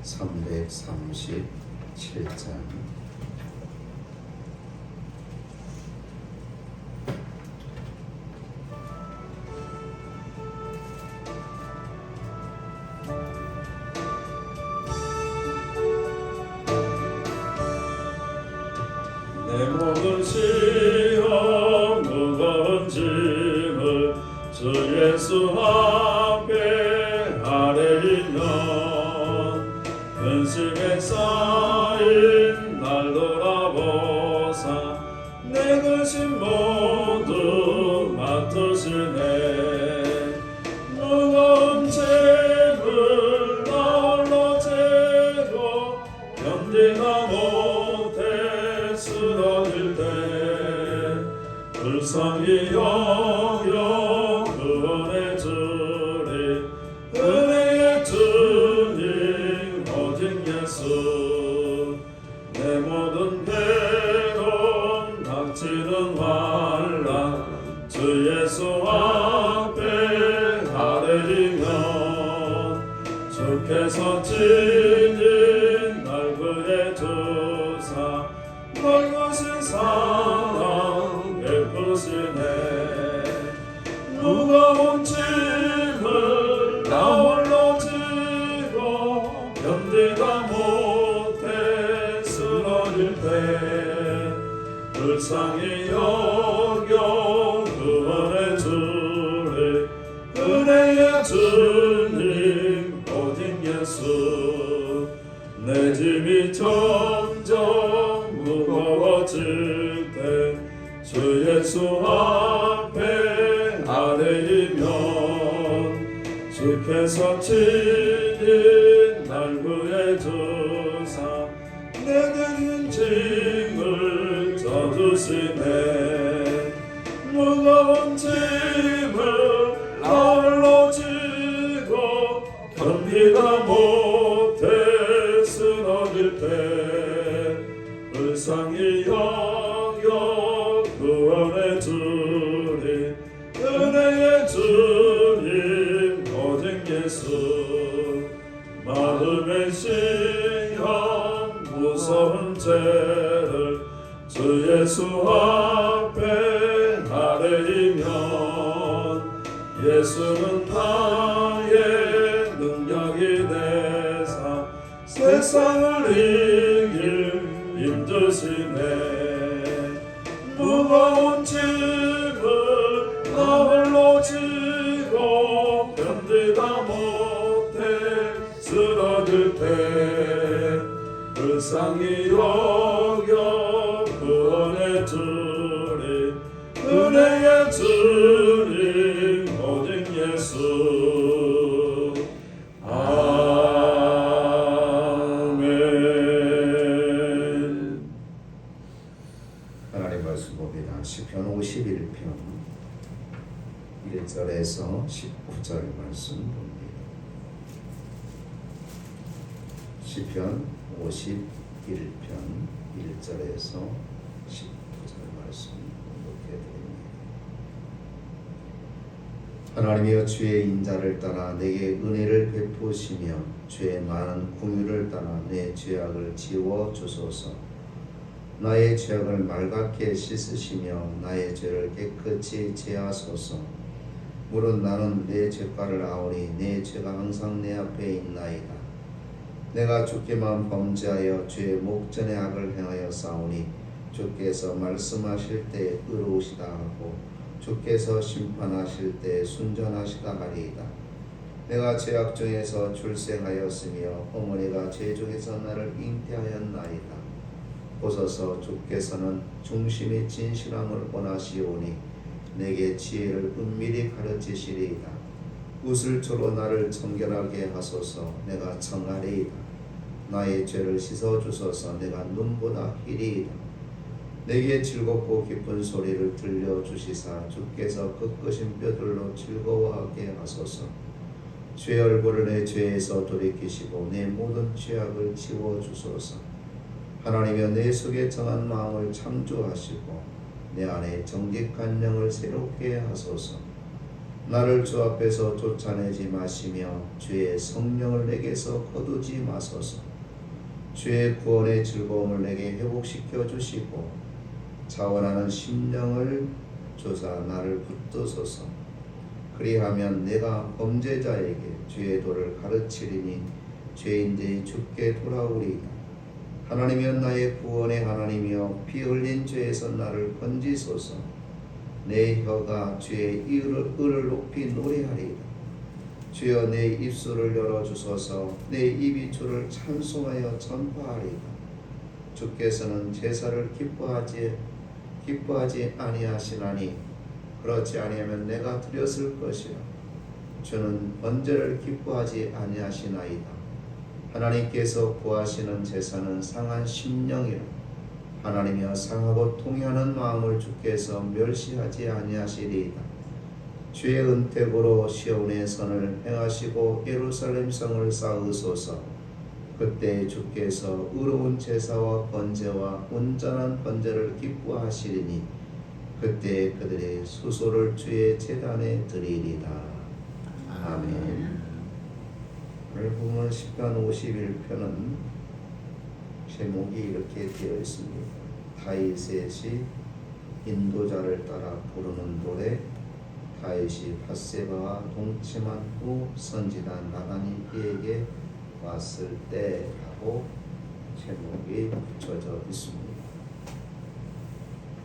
337장 내 모든 시험 무거운 짐을 주 예수 앞에 아뢰이면 근심에 쌓인 날 돌아보사 내 근심 모두 맡으시네. 무거운 짐을 나 홀로 지고 견디다 못해 쓰러질 때 불쌍히 여겨 구원해 주리. 은혜의 주님 오직 예수. 내 모든 괴로움 닥치는 환난 주 예수 앞에 아뢰이면 주께서 친히 날 구해주사 멀고신 사랑 베푸시네. 무거운 짐을 나 홀로 지고 견디다 못해 쓰러질 때 불쌍히 여겨 구원해 주리. 은혜의 주님 오직 예수. 내 짐이 점점 무거워질 때 주 예수 앞에 아뢰이면 주께서 친히 날 구해주사 내 든 짐을 져주시네. 무거운 짐을 나 홀로 지고 견디다 못해 쓰러질 때 불쌍히 여겨 구원해 주리. 은혜의 주님 오직 예수. 마음의 시험 무서운 죄를 주 예수 앞에 아뢰이면 예수는 나의 능력이 되사 세상을 이길 힘주시네. 무거운 짐을 나 홀로 지고 견디다 못해 쓰러질 때 불쌍히 여겨 구원해 주리. 은혜의 주님 오직 예수. 아멘. 하나님 말씀 봅니다. 시편 51편 1절에서 19절 말씀 봅니다. 시편 51편 1절에서 19절 말씀 공독해 드립니다. 하나님이여 주의 인자를 따라 내게 은혜를 베푸시며 주의 많은 긍휼을 따라 내 죄악을 지워 주소서. 나의 죄악을 맑게 씻으시며 나의 죄를 깨끗이 제하소서. 물은 나는 내 죄가를 아오니 내 죄가 항상 내 앞에 있나이다. 내가 주께만 범죄하여 주의 목전에 악을 행하여 싸우니 주께서 말씀하실 때 의로우시다 하고 주께서 심판하실 때 순전하시다 하리이다. 내가 죄악 중에서 출생하였으며 어머니가 죄 중에서 나를 잉태하였나이다. 보소서 주께서는 중심이 진실함을 원하시오니 내게 지혜를 은밀히 가르치시리이다. 우슬초로 나를 청결하게 하소서. 내가 청하리이다. 나의 죄를 씻어주소서. 내가 눈보다 희리이다. 내게 즐겁고 기쁜 소리를 들려주시사 주께서 꺾으신 뼈들로 즐거워하게 하소서. 주의 얼굴을 내 죄에서 돌이키시고 내 모든 죄악을 지워주소서. 하나님이여 내 속에 정한 마음을 창조하시고 내 안에 정직한 영을 새롭게 하소서. 나를 주 앞에서 쫓아내지 마시며 주의 성령을 내게서 거두지 마소서. 주의 구원의 즐거움을 내게 회복시켜 주시고 자원하는 심령을 조사 나를 붙드소서. 그리하면 내가 범죄자에게 주의 도를 가르치리니 죄인들이 주께 돌아오리이다. 하나님이여 나의 구원의 하나님이여 피 흘린 죄에서 나를 건지소서. 내 혀가 주의 의를 높이 노래하리이다. 주여 내 입술을 열어주소서. 내 입이 주를 찬송하여 전파하리이다. 주께서는 제사를 기뻐하지 아니하시나니 그렇지 아니하면 내가 드렸을 것이라. 주는 번제를 기뻐하지 아니하시나이다. 하나님께서 구하시는 제사는 상한 심령이라. 하나님이여 상하고 통회하는 마음을 주께서 멸시하지 아니하시리이다. 주의 은택으로 시온의 선을 행하시고 예루살렘 성을 쌓으소서. 그때 주께서 의로운 제사와 번제와 온전한 번제를 기뻐하시리니 그때 그들의 수소를 주의 제단에 드리리다. 아멘. 오늘 보면 시편 51편은 제목이 이렇게 되어 있습니다. 다윗의 인도자를 따라 부르는 노래. 다윗이 밧세바와 동침한 후 선지자 나단이 그에게 왔을 때 하고 제목이 붙여져 있습니다.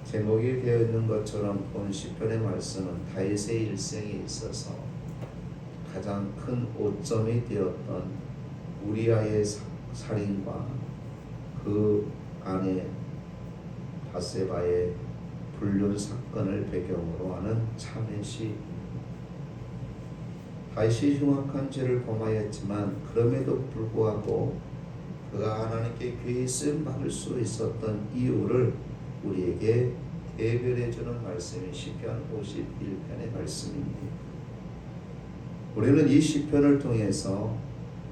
제목이 되어 있는 것처럼 본 시편의 말씀은 다윗의 일생에 있어서 가장 큰 오점이 되었던 우리아의 살인과 그 안에 밧세바의 불륜 사건을 배경으로 하는 참회 시. 다윗이 흉악한 죄를 범하였지만 그럼에도 불구하고 그가 하나님께 귀히 쓰임 받을 수 있었던 이유를 우리에게 대별해 주는 말씀이 시편 51편의 말씀입니다. 우리는 이 시편을 통해서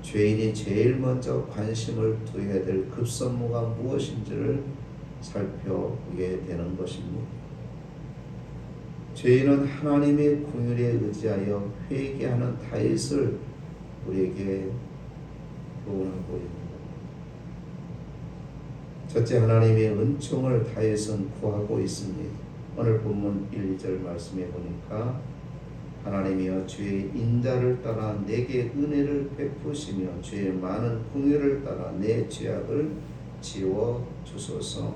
죄인이 제일 먼저 관심을 두어야 될 급선무가 무엇인지를 살펴보게 되는 것입니다. 죄인은 하나님의 긍휼에 의지하여 회개하는 다윗을 우리에게 교훈하고 있습니다. 첫째, 하나님의 은총을 다윗은 구하고 있습니다. 오늘 본문 1, 2절 말씀해 보니까 하나님이여 주의 인자를 따라 내게 은혜를 베푸시며 주의 많은 긍휼을 따라 내 죄악을 지워 주소서.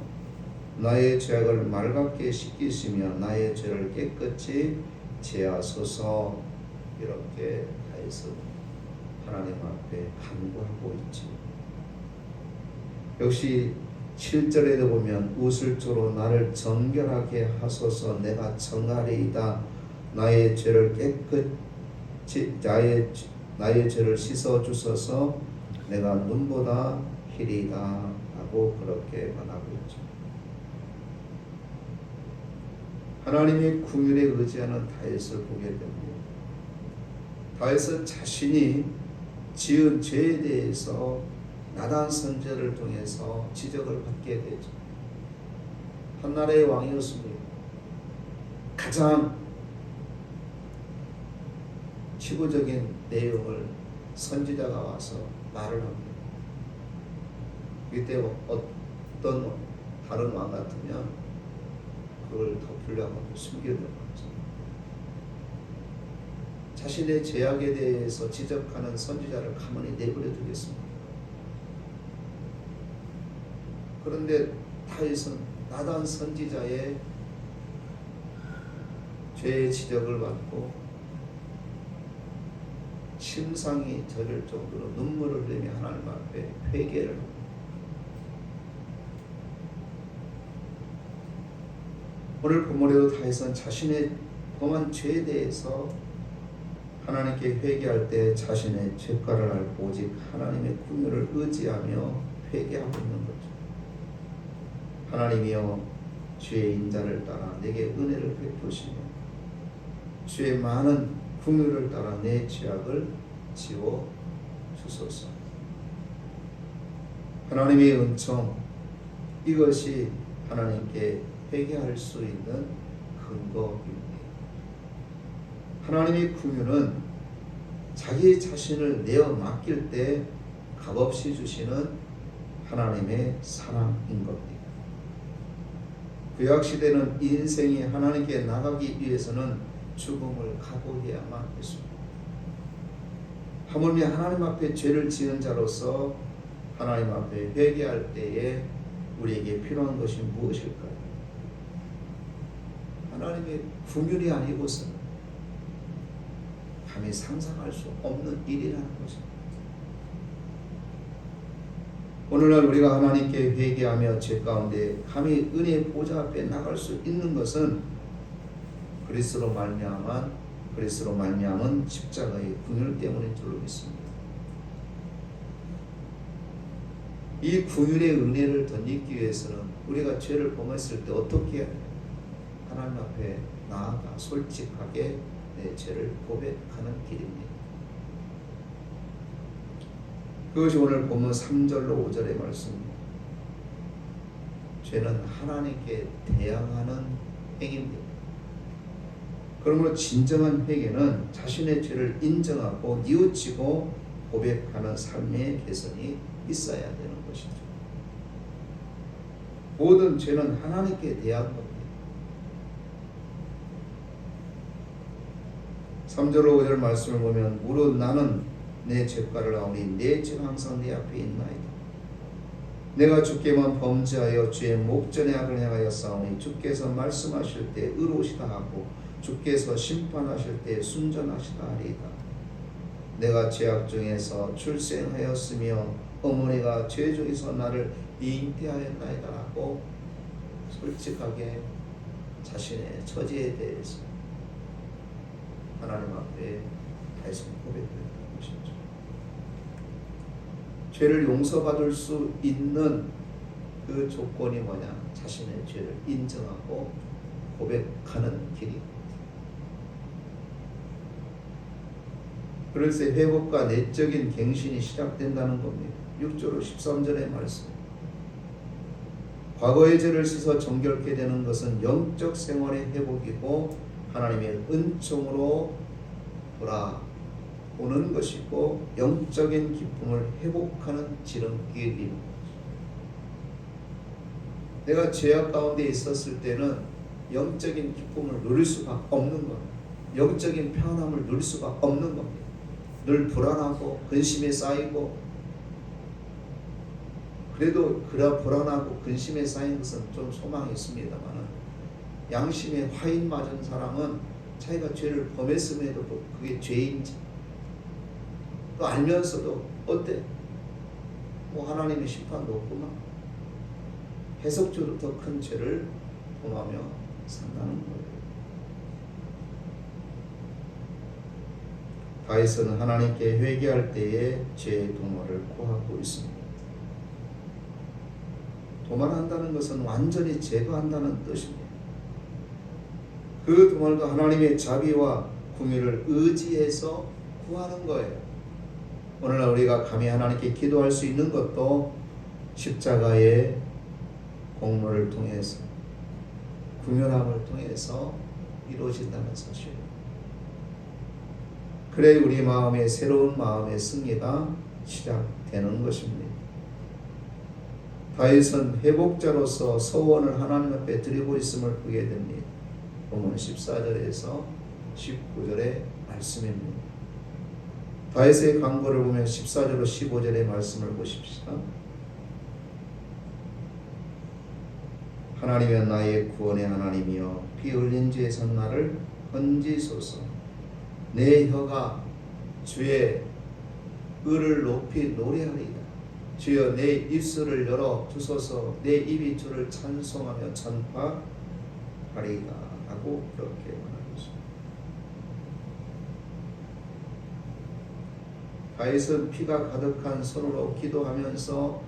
나의 죄악을 맑게 씻기시며 나의 죄를 깨끗이 제하소서. 이렇게 다윗은 하나님 앞에 간구하고 있지. 역시 7절에도 보면 웃을조로 나를 정결하게 하소서. 내가 정하리이다. 나의 죄를 깨끗이 나의 죄를 씻어 주소서. 내가 눈보다 희리다 하고 그렇게 말하고 있죠. 하나님의 긍휼에 의지하는 다윗을 보게 됩니다. 다윗은 자신이 지은 죄에 대해서 나단 선지자를 통해서 지적을 받게 되죠. 한 나라의 왕이었습니다. 가장 치부적인 내용을 선지자가 와서 말을 합니다. 이때 어떤 다른 왕 같으면 그걸 덮으려고 숨기려고 하죠. 자신의 죄악에 대해서 지적하는 선지자를 가만히 내버려 두겠습니다. 그런데 다윗은 나단 선지자의 죄의 지적을 받고 심상이 저릴 정도로 눈물을 흘리며 하나님 앞에 회개를 합니다. 오늘 본문에도 다윗은 자신의 범한 죄에 대해서 하나님께 회개할 때 자신의 죄가를 알고 오직 하나님의 긍휼을 의지하며 회개하고 있는 거죠. 하나님이여 주의 인자를 따라 내게 은혜를 베푸시며 주의 많은 긍휼을 따라 내 죄악을 지워 주소서. 하나님의 은총, 이것이 하나님께 회개할 수 있는 근거입니다. 하나님의 긍휼은 자기 자신을 내어 맡길 때 값없이 주시는 하나님의 사랑인 겁니다. 구약시대는 인생이 하나님께 나가기 위해서는 죽음을 각오해야만 했습니다. 하물며 하나님 앞에 죄를 지은 자로서 하나님 앞에 회개할 때에 우리에게 필요한 것이 무엇일까요? 하나님의 긍휼이 아니고서는 감히 상상할 수 없는 일이라는 것입니다. 오늘날 우리가 하나님께 회개하며 죄 가운데 감히 은혜의 보좌 앞에 나갈 수 있는 것은 그리스도로 말미암은 십자가의 긍휼 때문인 줄로 믿습니다. 이 긍휼의 은혜를 덧입기 위해서는 우리가 죄를 범했을 때 어떻게 해야 해요? 하나님 앞에 나아가 솔직하게 내 죄를 고백하는 길입니다. 그것이 오늘 본문 3절로 5절의 말씀입니다. 죄는 하나님께 대항하는 행위입니다. 그러므로 진정한 회개는 자신의 죄를 인정하고 뉘우치고 고백하는 삶의 개선이 있어야 되는 것이죠. 모든 죄는 하나님께 대한 겁니다. 3절로 5절 말씀을 보면 무릇 나는 내 죄가를 아오니 내 죄가 항상 내 앞에 있나이다. 내가 주께만 범죄하여 주의 목전에 악을 행하여 싸우니 주께서 말씀하실 때 의로우시다 하고 주께서 심판하실 때 순전하시다 하리이다. 내가 죄악 중에서 출생하였으며 어머니가 죄 중에서 나를 잉태하였나이다 하고 솔직하게 자신의 처지에 대해서 하나님 앞에 다시 고백했다는 것이죠. 죄를 용서받을 수 있는 그 조건이 뭐냐? 자신의 죄를 인정하고 고백하는 길이. 그래서 회복과 내적인 갱신이 시작된다는 겁니다. 6절로 13절의 말씀. 과거의 죄를 씻어 정결케 되는 것은 영적 생활의 회복이고 하나님의 은총으로 돌아오는 것이고 영적인 기쁨을 회복하는 지름길입니다. 내가 죄악 가운데 있었을 때는 영적인 기쁨을 누릴 수가 없는 겁니다. 영적인 평안함을 누릴 수가 없는 겁니다. 늘 불안하고 근심에 쌓이고, 그래도 그라 불안하고 근심에 쌓인 것은 좀 소망이 있습니다만 양심에 화인 맞은 사람은 자기가 죄를 범했음에도 그게 죄인지 또 알면서도 어때? 뭐 하나님의 심판도 없구나. 해석적으로 더 큰 죄를 범하며 산다는 거예요. 다윗은 하나님께 회개할 때에 죄의 도말을 구하고 있습니다. 도말한다는 것은 완전히 제거한다는 뜻입니다. 그 도말도 하나님의 자비와 긍휼을 의지해서 구하는 거예요. 오늘날 우리가 감히 하나님께 기도할 수 있는 것도 십자가의 공로를 통해서, 긍휼함을 통해서 이루어진다는 사실입니다. 그래 우리 마음의 새로운 마음의 승리가 시작되는 것입니다. 다윗은 회복자로서 서원을 하나님 앞에 드리고 있음을 보게 됩니다. 본문 14절에서 19절의 말씀입니다. 다윗의 간구를 보면 14절로 15절의 말씀을 보십시다. 하나님은 나의 구원의 하나님이여 피 흘린 죄에서 나를 건지소서. 내 혀가 주의 의를 높이 노래하리이다. 주여 내 입술을 열어 주소서. 내 입이 주를 찬송하며 전파하리이다 하고 그렇게 말하고 있습니다. 다윗은 피가 가득한 손으로 기도하면서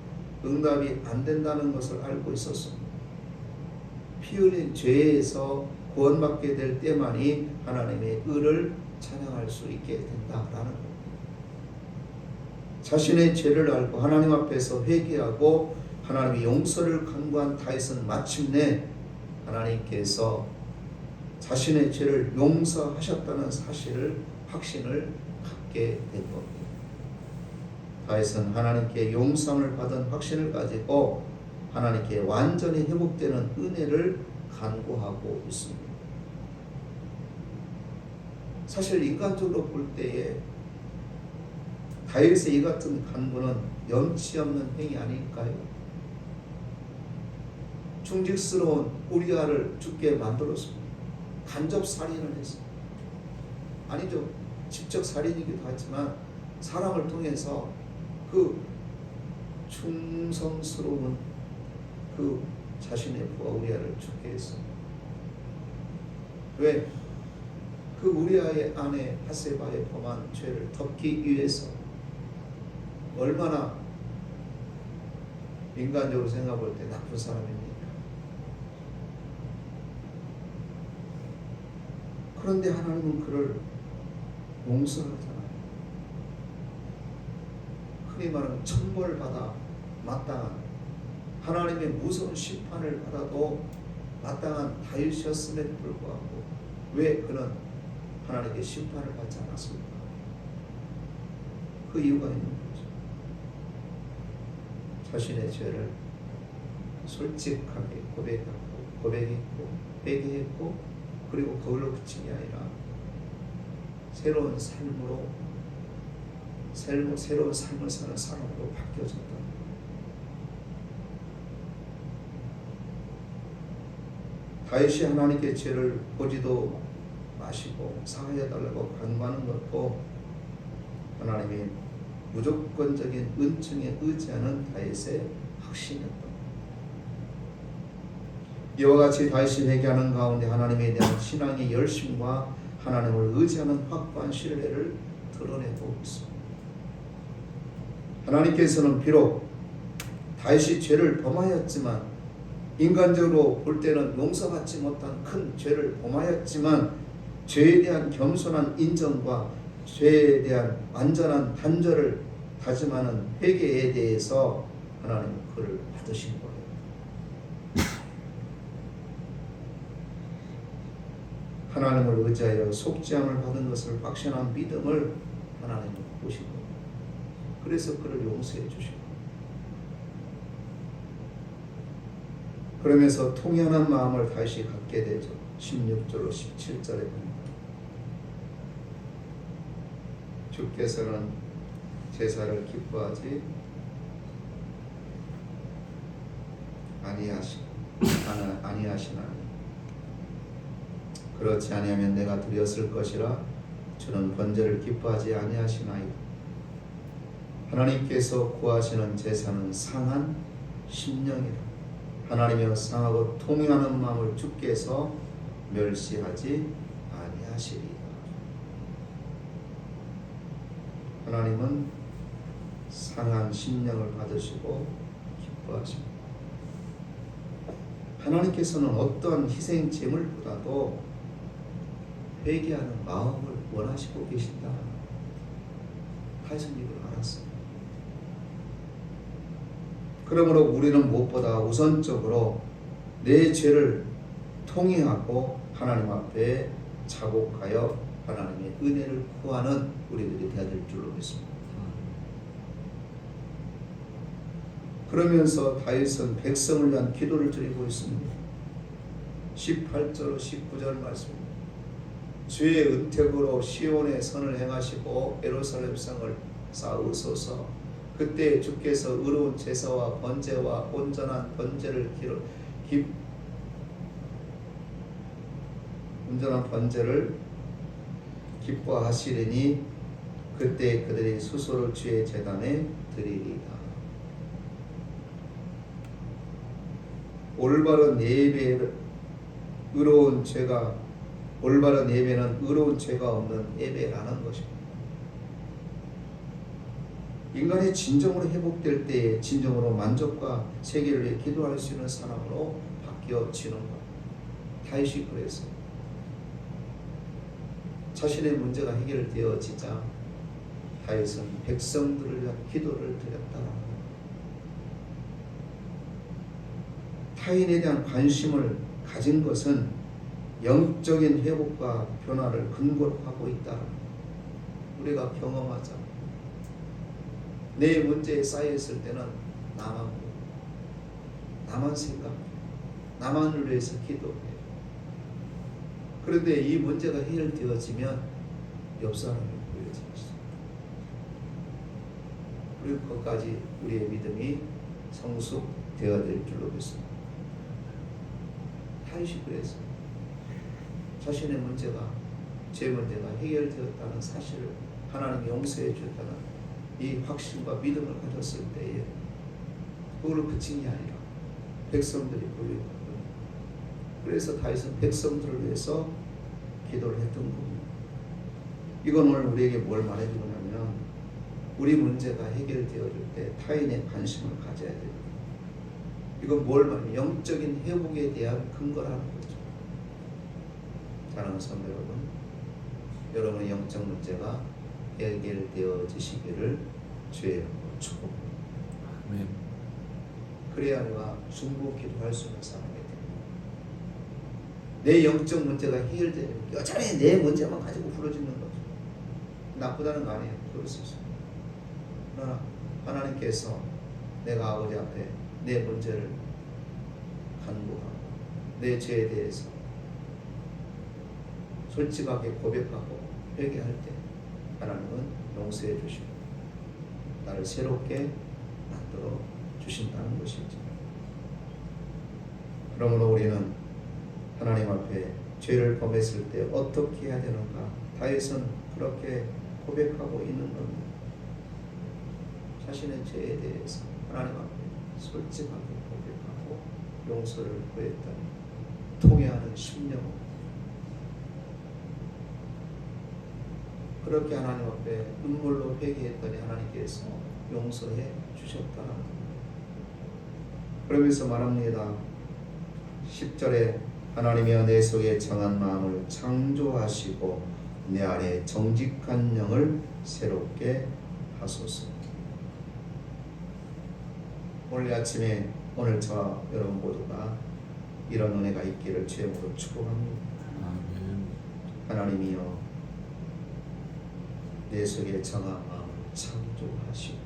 응답이 안 된다는 것을 알고 있었습니다. 피 흘린 죄에서 구원받게 될 때만이 하나님의 의를 찬양할 수 있게 된다라는 것. 자신의 죄를 알고 하나님 앞에서 회개하고 하나님의 용서를 간구한 다윗은 마침내 하나님께서 자신의 죄를 용서하셨다는 사실을 확신을 갖게 된 겁니다. 다윗은 하나님께 용서를 받은 확신을 가지고 하나님께 완전히 회복되는 은혜를 간구하고 있습니다. 사실 인간적으로 볼 때에 다윗의 이 같은 간구는 염치 없는 행위 아닐까요? 충직스러운 우리아를 죽게 만들었습니다. 간접 살인을 했습니다. 아니죠. 직접 살인이기도 하지만 사람을 통해서 그 충성스러운 그 자신의 부하 우리아를 죽게 했습니다. 왜? 그 우리아의 아내 바세바의 범한 죄를 덮기 위해서. 얼마나 인간적으로 생각해 볼 때 나쁜 사람입니까? 그런데 하나님은 그를 용서하잖아요. 흔히 말하는 천벌을 받아 마땅한, 하나님의 무서운 심판을 받아도 마땅한 다윗이었음에도 불구하고 왜 그는 하나님께 심판을 받지 않았습니까? 그 이유가 있는 거죠. 자신의 죄를 솔직하게 고백했고 회개했고, 그리고 그걸로 그친 게 아니라 새로운 삶을 사는 사람으로 바뀌어졌다. 다윗이 하나님께 죄를 보지도 마시고 사하여달라고 간구하는 것도 하나님의 무조건적인 은총에 의지하는 다윗의 확신이었다. 이와 같이 다윗이 회개하는 가운데 하나님에 대한 신앙의 열심과 하나님을 의지하는 확고한 신뢰를 드러내고 있습니다. 하나님께서는 비록 다윗이 죄를 범하였지만, 인간적으로 볼 때는 용서받지 못한 큰 죄를 범하였지만, 죄에 대한 겸손한 인정과 죄에 대한 완전한 단절을 다짐하는 회개에 대해서 하나님은 그를 받으신 거예요. 하나님을 의지하여 속죄함을 받은 것을 확신한 믿음을 하나님은 보신 거예요. 그래서 그를 용서해 주신 거예요. 그러면서 통연한 마음을 다시 갖게 되죠. 16절로 17절에 보면 주께서는 제사를 기뻐하지 아니하시나니 그렇지 아니하면 내가 드렸을 것이라 주는 번제를 기뻐하지 아니하시나이다. 하나님께서 구하시는 제사는 상한 심령이라. 하나님이여 상하고 통용하는 마음을 주께서 멸시하지 아니하시리이다. 하나님은 상한 심령을 받으시고 기뻐하십니다. 하나님께서는 어떠한 희생 제물보다도 회개하는 마음을 원하시고 계신다. 다윗은 이걸 알았어요. 그러므로 우리는 무엇보다 우선적으로 내 죄를 통회하고 하나님 앞에 자복하여 하나님의 은혜를 구하는 우리들이 되어야 될 줄로 믿습니다. 그러면서 다윗은 백성을 위한 기도를 드리고 있습니다. 18절 19절 말씀입니다. 주의 은택으로 시온의 선을 행하시고 예루살렘 성을 쌓으소서. 그때 주께서 의로운 제사와 번제와 온전한 번제를 기뻐하시리니 그때 그들이 수소를 주의 제단에 드리리이다. 올바른 예배는 의로운 죄가 없는 예배라는 것입니다. 인간이 진정으로 회복될 때에 진정으로 만족과 세계를 위해 기도할 수 있는 사람으로 바뀌어지는 것. 다윗이 그랬어요. 자신의 문제가 해결되어지자 다윗은 백성들을 위한 기도를 드렸다. 타인에 대한 관심을 가진 것은 영적인 회복과 변화를 근거로 하고 있다. 우리가 경험하자. 내 문제에 쌓여있을 때는 나만 보고, 나만 생각해, 나만을 위해서 기도해. 그런데 이 문제가 해결되어지면 옆 사람이 보여지고 있어. 그리고 그것까지 우리의 믿음이 성숙되어야 될 줄로 믿습니다. 다윗이 그래서 자신의 문제가, 제 문제가 해결되었다는 사실을 하나님이 용서해 주었다는 이 확신과 믿음을 가졌을 때에 그걸로 그친 게 아니라 백성들이 보였거든요. 그래서 다윗은 백성들을 위해서 기도를 했던 겁니다. 이건 오늘 우리에게 뭘 말해주냐면 우리 문제가 해결되어질 때 타인의 관심을 가져야 됩니다. 이건 뭘 말하면 영적인 회복에 대한 근거라는 거죠. 사랑하는 성도 여러분, 여러분의 영적 문제가 해결되어지시기를 주의 이름으로 축복합니다. 아멘. 그래야 우리가 중보 기도할 수 있는 사람이 됩니다. 내 영적 문제가 해결되면 여전히 내 문제만 가지고 부러지는 거죠. 나쁘다는 거 아니에요. 그럴 수 있어요. 그러나 하나님께서 내가 아버지 앞에 내 문제를 간구하고 내 죄에 대해서 솔직하게 고백하고 회개할 때 하나님은 용서해 주시고 나를 새롭게 만들어 주신다는 것이죠. 그러므로 우리는 하나님 앞에 죄를 범했을 때 어떻게 해야 되는가? 다윗은 그렇게 고백하고 있는 겁니다. 자신의 죄에 대해서 하나님 앞에 솔직하게 고백하고 용서를 구했다니 통회하는 심령으로 그렇게 하나님 앞에 눈물로 회개했더니 하나님께서 용서해 주셨다는 겁니다. 그러면서 말합니다. 10절에 하나님이여 내 속에 정한 마음을 창조하시고 내 안에 정직한 영을 새롭게 하소서. 오늘 아침에 오늘 저와 여러분 모두가 이런 은혜가 있기를 주의 이름으로 축복합니다. 아멘. 하나님이여 내 속에 정한 마음을 창조하시고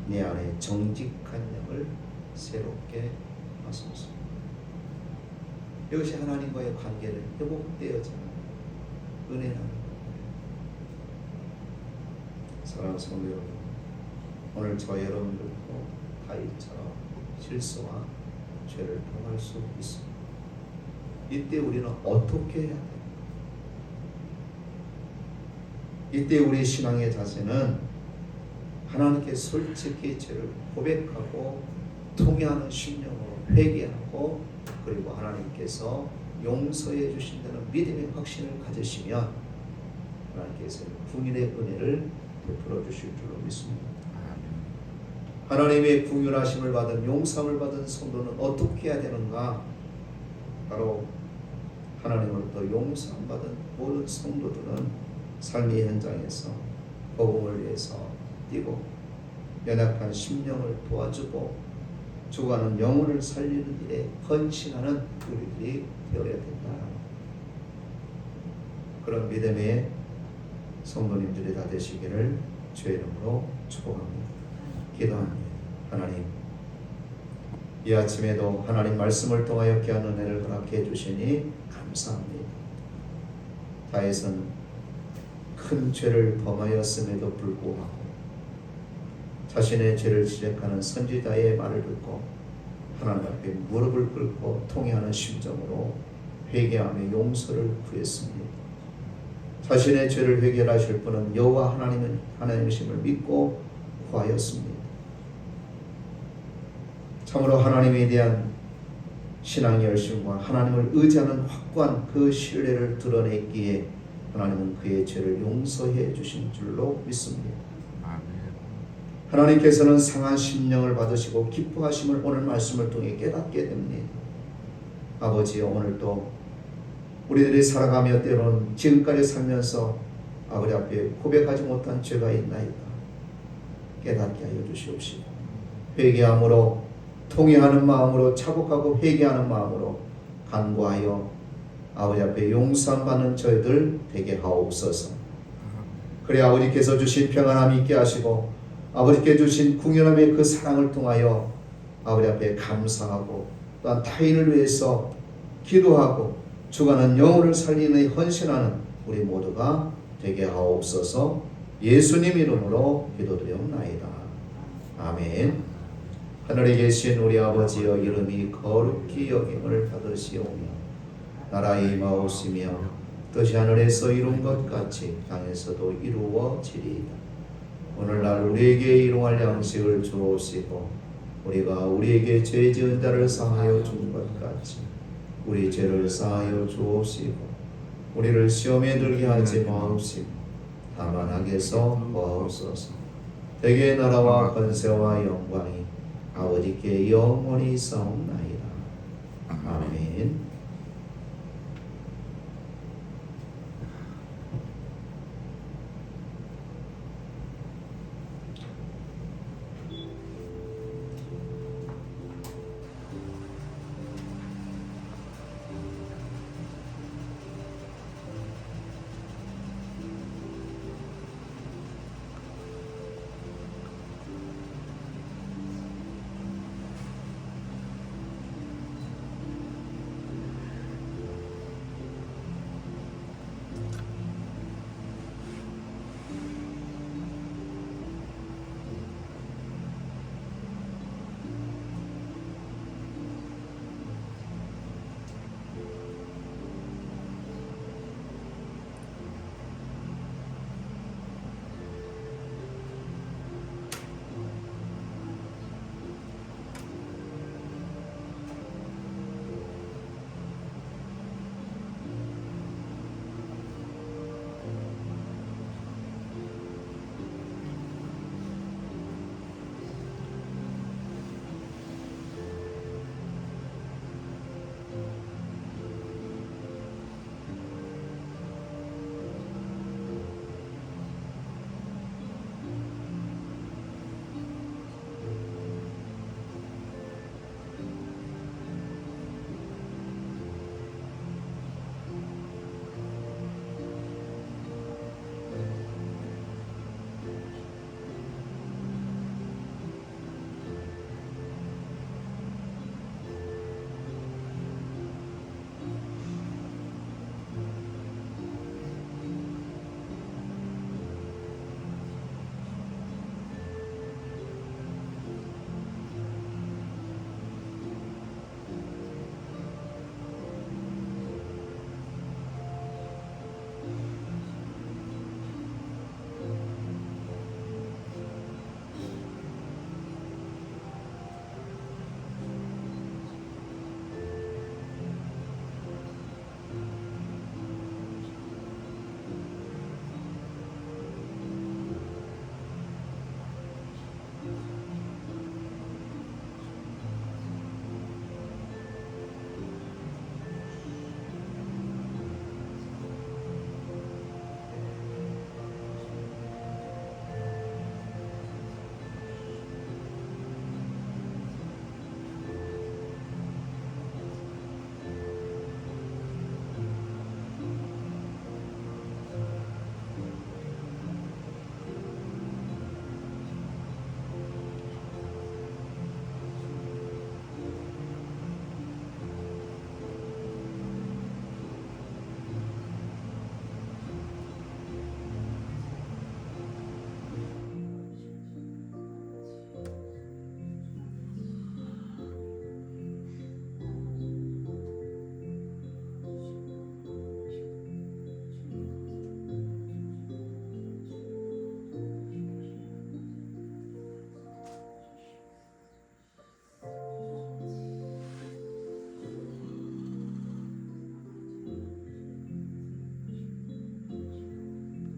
내 안에 정직한 영을 새롭게 하소서. 이것이 하나님과의 관계를 회복되어지는 은혜라는 겁니다. 사랑하는 성도 여러분, 오늘 저 여러분들도 다윗처럼 실수와 죄를 범할 수 있습니다. 이때 우리는 어떻게 해야 됩니까? 이때 우리 신앙의 자세는 하나님께 솔직히 죄를 고백하고 통회하는 심령으로 회개하고 그리고 하나님께서 용서해 주신다는 믿음의 확신을 가지시면 하나님께서 궁일의 은혜를 베풀어 주실 줄로 믿습니다. 하나님의 궁휼하심을 받은 용서함을 받은 성도는 어떻게 해야 되는가? 바로 하나님으로부터 용서함 받은 모든 성도들은 삶의 현장에서 복음을 위해서 뛰고 연약한 심령을 도와주고 죽어가는 영혼을 살리는 일에 헌신하는 우리들이 되어야 된다. 그런 믿음의 성도님들이 다 되시기를 주의 이름으로 축복합니다. 기도합니다. 하나님, 이 아침에도 하나님 말씀을 통하여 귀한 은혜를 허락해 주시니 감사합니다. 다윗은 큰 죄를 범하였음에도 불구하고 자신의 죄를 지적하는 선지자의 말을 듣고 하나님 앞에 무릎을 꿇고 통회하는 심정으로 회개하며 용서를 구했습니다. 자신의 죄를 해결하실 분은 여호와 하나님이심을 믿고 구하였습니다. 참으로 하나님에 대한 신앙의 열심과 하나님을 의지하는 확고한 그 신뢰를 드러냈기에 하나님은 그의 죄를 용서해 주신 줄로 믿습니다. 하나님께서는 상한 심령을 받으시고 기뻐하심을 오늘 말씀을 통해 깨닫게 됩니다. 아버지여, 오늘도 우리들이 살아가며 때로는 지금까지 살면서 아버지 앞에 고백하지 못한 죄가 있나이까 깨닫게 하여 주시옵시고 회개함으로 통회하는 마음으로 차복하고 회개하는 마음으로 간구하여 아버지 앞에 용서받는 저희들 되게 하옵소서. 그래 아버지께서 주신 평안함 있게 하시고 아버지께 주신 궁연함의 그 사랑을 통하여 아버지 앞에 감사하고 또한 타인을 위해서 기도하고 죽어가는 영혼을 살리는 헌신하는 우리 모두가 되게 하옵소서. 예수님 이름으로 기도드리옵나이다. 아멘. 하늘에 계신 우리 아버지여 이름이 거룩히 여김을 받으시오며 나라의 임하옵시며 뜻이 하늘에서 이룬 것 같이 땅에서도 이루어지리이다. 오늘날 우리에게 일용할 양식을 주옵시고 우리가 우리에게 죄 지은 자를 사하여 준 것 같이 우리 죄를 사하여 주옵시고 우리를 시험에 들게 하지 마옵시고 다만 악에서 구하옵소서. 대개의 나라와 권세와 영광이 아버지께 영원히 있사옵나이다. 아멘.